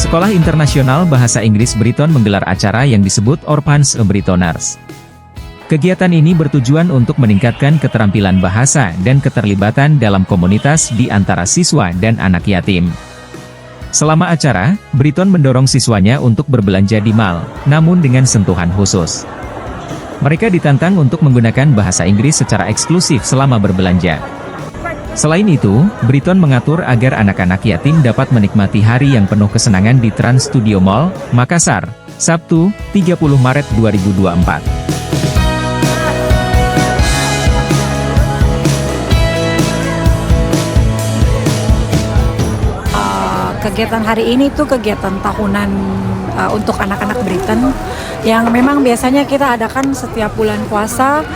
Sekolah Internasional Bahasa Inggris Brighton menggelar acara yang disebut Orphans Brightoners. Kegiatan ini bertujuan untuk meningkatkan keterampilan bahasa dan keterlibatan dalam komunitas di antara siswa dan anak yatim. Selama acara, Brighton mendorong siswanya untuk berbelanja di mall, namun dengan sentuhan khusus. Mereka ditantang untuk menggunakan bahasa Inggris secara eksklusif selama berbelanja. Selain itu, Brighton mengatur agar anak-anak yatim dapat menikmati hari yang penuh kesenangan di Trans Studio Mall, Makassar, Sabtu, 30 Maret 2024. Kegiatan hari ini tuh kegiatan tahunan untuk anak-anak Brighton yang memang biasanya kita adakan setiap bulan puasa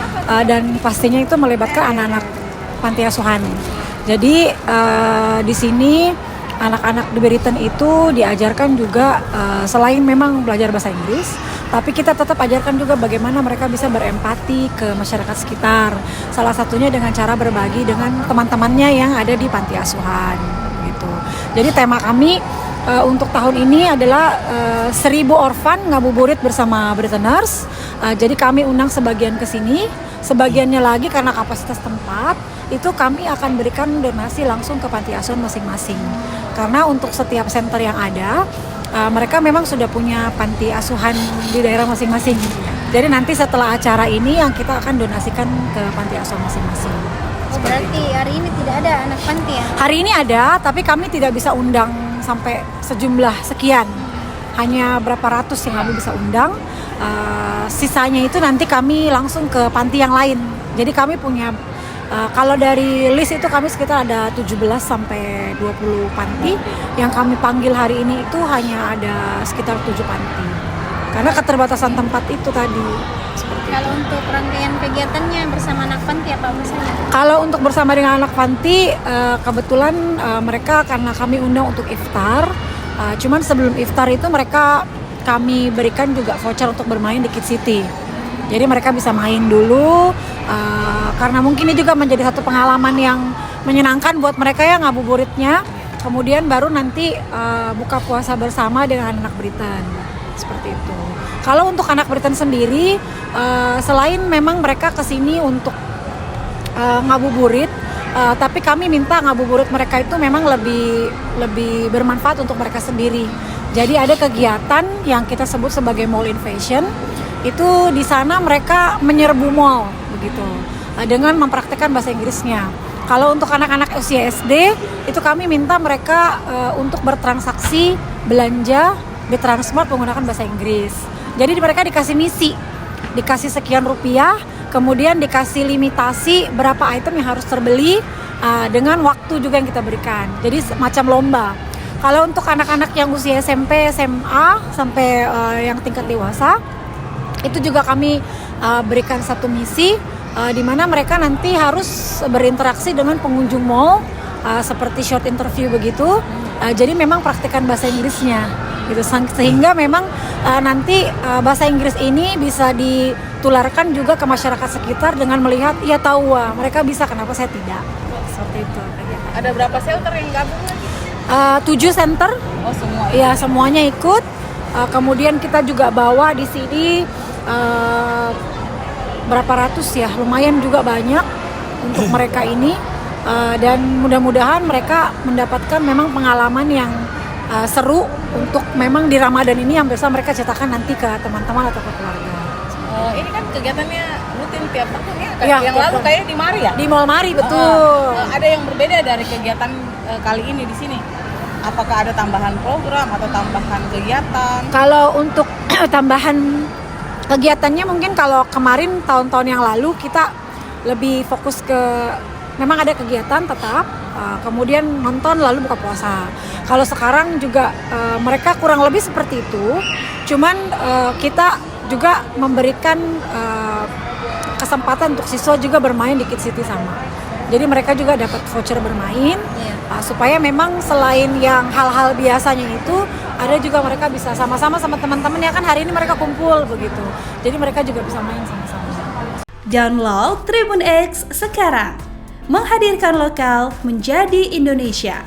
dan pastinya itu melibatkan anak-anak panti asuhan. Jadi di sini anak-anak di Brighton itu diajarkan juga selain memang belajar bahasa Inggris, tapi kita tetap ajarkan juga bagaimana mereka bisa berempati ke masyarakat sekitar. Salah satunya dengan cara berbagi dengan teman-temannya yang ada di panti asuhan. Gitu. Jadi tema kami untuk tahun ini adalah 1000 orphan ngabuburit bersama Brightoners. Jadi kami undang sebagian ke sini, sebagiannya lagi karena kapasitas tempat itu kami akan berikan donasi langsung ke panti asuhan masing-masing. Karena untuk setiap center yang ada, mereka memang sudah punya panti asuhan di daerah masing-masing. Jadi nanti setelah acara ini yang kita akan donasikan ke panti asuhan masing-masing. Oh, berarti hari ini tidak ada anak panti ya? Hari ini ada, tapi kami tidak bisa undang sampai sejumlah sekian. Hanya berapa ratus yang kami bisa undang. Sisanya itu nanti kami langsung ke panti yang lain. Jadi kami punya, kalau dari list itu kami sekitar ada 17 sampai 20 panti. Yang kami panggil hari ini itu hanya ada sekitar 7 panti. Karena keterbatasan tempat itu tadi. Kalau untuk rangkaian kegiatannya bersama anak panti apa misalnya? Kalau untuk bersama dengan anak panti, kebetulan mereka karena kami undang untuk iftar. Cuman sebelum iftar itu kami berikan juga voucher untuk bermain di Kids City. Jadi mereka bisa main dulu, karena mungkin ini juga menjadi satu pengalaman yang menyenangkan buat mereka ya ngabuburitnya. Kemudian baru nanti buka puasa bersama dengan anak Brighton. Seperti itu. Kalau untuk anak Brighton sendiri, selain memang mereka kesini untuk ngabuburit, tapi kami minta ngabuburit mereka itu memang lebih bermanfaat untuk mereka sendiri. Jadi ada kegiatan yang kita sebut sebagai mall invasion. Itu di sana mereka menyerbu mall begitu, dengan mempraktikkan bahasa Inggrisnya. Kalau untuk anak-anak usia SD, itu kami minta mereka untuk bertransaksi belanja di Transmart menggunakan bahasa Inggris. Jadi mereka dikasih misi, dikasih sekian rupiah, kemudian dikasih limitasi berapa item yang harus terbeli dengan waktu juga yang kita berikan. Jadi macam lomba. Kalau untuk anak-anak yang usia SMP, SMA sampai yang tingkat dewasa, itu juga kami berikan satu misi di mana mereka nanti harus berinteraksi dengan pengunjung mall seperti short interview begitu. Jadi memang praktikan bahasa Inggrisnya. Gitu, sehingga memang nanti bahasa Inggris ini bisa ditularkan juga ke masyarakat sekitar dengan melihat, ya tahu mereka bisa, kenapa saya tidak, seperti itu. Ada berapa shelter yang gabung lagi? 7 center. Oh semua? Ya semuanya ikut. Kemudian kita juga bawa di sini berapa ratus ya, lumayan juga banyak untuk mereka ini. Dan mudah-mudahan mereka mendapatkan memang pengalaman yang seru untuk memang di Ramadan ini yang bisa mereka ceritakan nanti ke teman-teman atau ke keluarga. Ini kan kegiatannya rutin tiap tahun ya? Ya, yang lalu kayaknya di Mari ya? Di Mall Mari, betul. Ada yang berbeda dari kegiatan kali ini di sini? Apakah ada tambahan program atau tambahan kegiatan? Kalau untuk tambahan kegiatannya mungkin kalau kemarin tahun-tahun yang lalu kita lebih fokus ke memang ada kegiatan tetap, kemudian nonton lalu buka puasa. Kalau sekarang juga mereka kurang lebih seperti itu, cuman kita juga memberikan kesempatan untuk siswa juga bermain di Kids City sama. Jadi mereka juga dapat voucher bermain, supaya memang selain yang hal-hal biasanya itu, ada juga mereka bisa sama-sama sama teman-teman ya kan hari ini mereka kumpul begitu. Jadi mereka juga bisa main sama-sama. Download Tribun X sekarang. Menghadirkan lokal menjadi Indonesia.